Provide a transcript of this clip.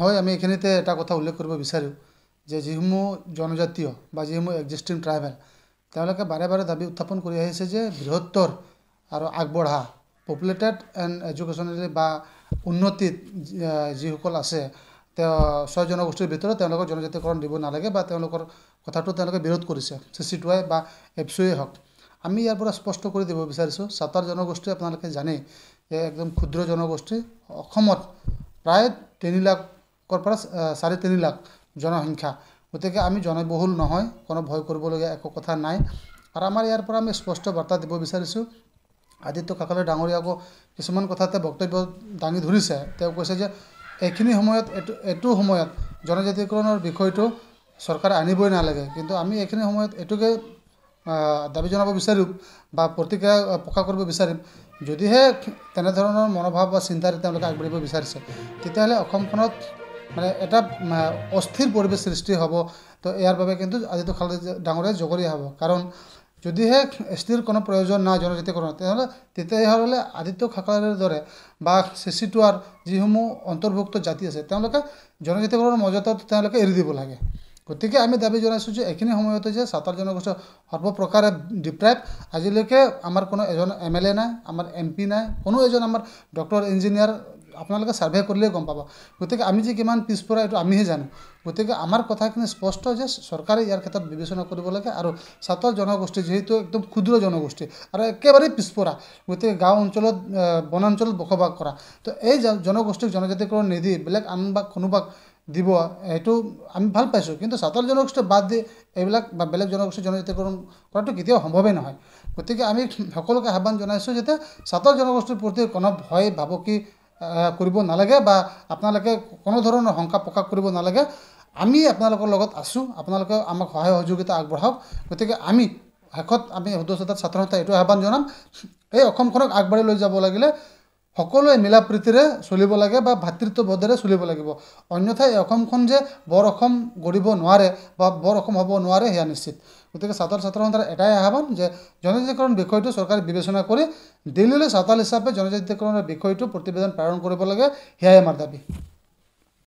হয় আমি এখানেতে এটা কথা উল্লেখ কৰিব বিচাৰোঁ যে যিসমূহ জনজাতীয় বা যিসমূহ এক্সিষ্টিং ট্ৰাইবেল তেওঁলোকে বাৰে বাৰে দাবী উত্থাপন কৰি আহিছে যে বৃহত্তৰ আৰু আগবঢ়া পপুলেটেড এণ্ড এডুকেশ্যনেলি বা উন্নতিত যিসকল আছে তেওঁ 6 জনগোষ্ঠীৰ ভিতৰত তেওঁলোকক জনজাতিকৰণ দিব নালাগে বা তেওঁলোকৰ কথাটো তেওঁলোকে বিৰোধ কৰিছে CC2I বা এপছুৱে হওক আমি ইয়াৰ পৰা স্পষ্ট কৰি দিব বিচাৰিছোঁ সাঁওতাল জনগোষ্ঠী আপোনালোকে জানে যে একদম ক্ষুদ্ৰ জনগোষ্ঠী অসমত প্ৰায় 3 লাখৰ পৰা 3.5 লাখ জনসংখ্যা গতিকে আমি জনবহুল নহয় কোনো ভয় কৰিবলগীয়া একো কথা নাই আৰু আমাৰ ইয়াৰ পৰা আমি স্পষ্ট বাৰ্তা দিব বিচাৰিছোঁ আদিত্য কাকলে ডাঙৰীয়াকো কিছুমান কথাতে বক্তব্য দাঙি ধৰিছে তেওঁ কৈছে যে এইখিনি সময়ত এটো সময়ত জনজাতিকৰণৰ বিষয়টো চৰকাৰে আনিবই নালাগে কিন্তু আমি এইখিনি সময়ত এটোকে দাবী জনাব বিচাৰিম বা প্ৰতিক্ৰিয়া প্ৰকাশ কৰিব বিচাৰিম যদিহে তেনেধৰণৰ মনোভাৱ বা চিন্তাৰে তেওঁলোকে আগবাঢ়িব বিচাৰিছে তেতিয়াহ'লে অসমখনত মানে এটা অস্থিৰ পৰিৱেশ সৃষ্টি হ'ব তো ইয়াৰ বাবে কিন্তু আদিত্য কাকলে ডাঙৰীয়া জগৰীয়া হ'ব কাৰণ যদিহে স্থিৰ কোনো প্ৰয়োজন নাই জনজাতিকৰণ তেতিয়াহ'লে আদিত্য কাকলেৰ দৰে বা CC2R যিসমূহ অন্তৰ্ভুক্ত জাতি আছে তেওঁলোকে জনজাতিকৰণৰ মৰ্যাদাটো তেওঁলোকে এৰি দিব লাগে গতিকে আমি দাবী জনাইছোঁ যে এইখিনি সময়তে যে সাঁওতাল জনগোষ্ঠী সৰ্বপ্ৰকাৰে ডিপ্ৰাইভ আজিলৈকে আমাৰ কোনো এজন MLA নাই আমাৰ MP নাই কোনো এজন আমাৰ ডক্টৰ ইঞ্জিনিয়াৰ আপোনালোকে সাৰ্ভে কৰিলে গম পাব গতিকে আমি যে কিমান পিছপৰা এটো আমিহে জানো গতিকে আমাৰ কথাখিনি স্পষ্ট যে চৰকাৰে ইয়াৰ ক্ষেত্ৰত বিবেচনা কৰিব লাগে আৰু সাঁওতাল জনগোষ্ঠী যেহেতু একদম ক্ষুদ্ৰ জনগোষ্ঠী আৰু একেবাৰে পিছপৰা গতিকে গাঁও অঞ্চলত বনাঞ্চলত বসবাস কৰা তো এই জনগোষ্ঠীক জনজাতিকৰণ নিদি বেলেগ আন বা কোনোবাক দিব এটো আমি ভাল পাইছোঁ কিন্তু সাঁওতাল জনগোষ্ঠী বাদ দি এইবিলাক বা বেলেগ জনগোষ্ঠী জনজাতিকৰণ কৰাটো কেতিয়াও সম্ভৱেই নহয় গতিকে আমি সকলোকে আহ্বান জনাইছোঁ যাতে সাঁওতাল জনগোষ্ঠীৰ প্ৰতি কোনো ভয় ভাবুকি কৰিব নালাগে বা আপোনালোকে কোনো ধৰণৰ শংকা প্ৰকাশ কৰিব নালাগে আমি আপোনালোকৰ লগত আছোঁ আপোনালোকে আমাক সহায় সহযোগিতা আগবঢ়াওক গতিকে আমি শেষত আমি সদস্যতাৰ ছাত্ৰসন্থা এইটো আহ্বান জনাম এই অসমখনক আগবাঢ়ি লৈ যাব লাগিলে সকলোৱে মিলা প্ৰীতিৰে চলিব লাগে বা ভাতৃত্ববোধেৰে চলিব লাগিব অন্যথা এই অসমখন যে বৰ অসম গঢ়িব নোৱাৰে বা বৰ অসম হ'ব নোৱাৰে সেয়া নিশ্চিত গতিকে ছাত্ৰসন্থাৰ এটাই আহ্বান যে জনজাতিকৰণ বিষয়টো চৰকাৰে বিবেচনা কৰি দিল্লীলৈ সাঁওতাল হিচাপে জনজাতিকৰণৰ বিষয়টো প্ৰতিবেদন প্ৰেৰণ কৰিব লাগে সেয়াই আমাৰ দাবী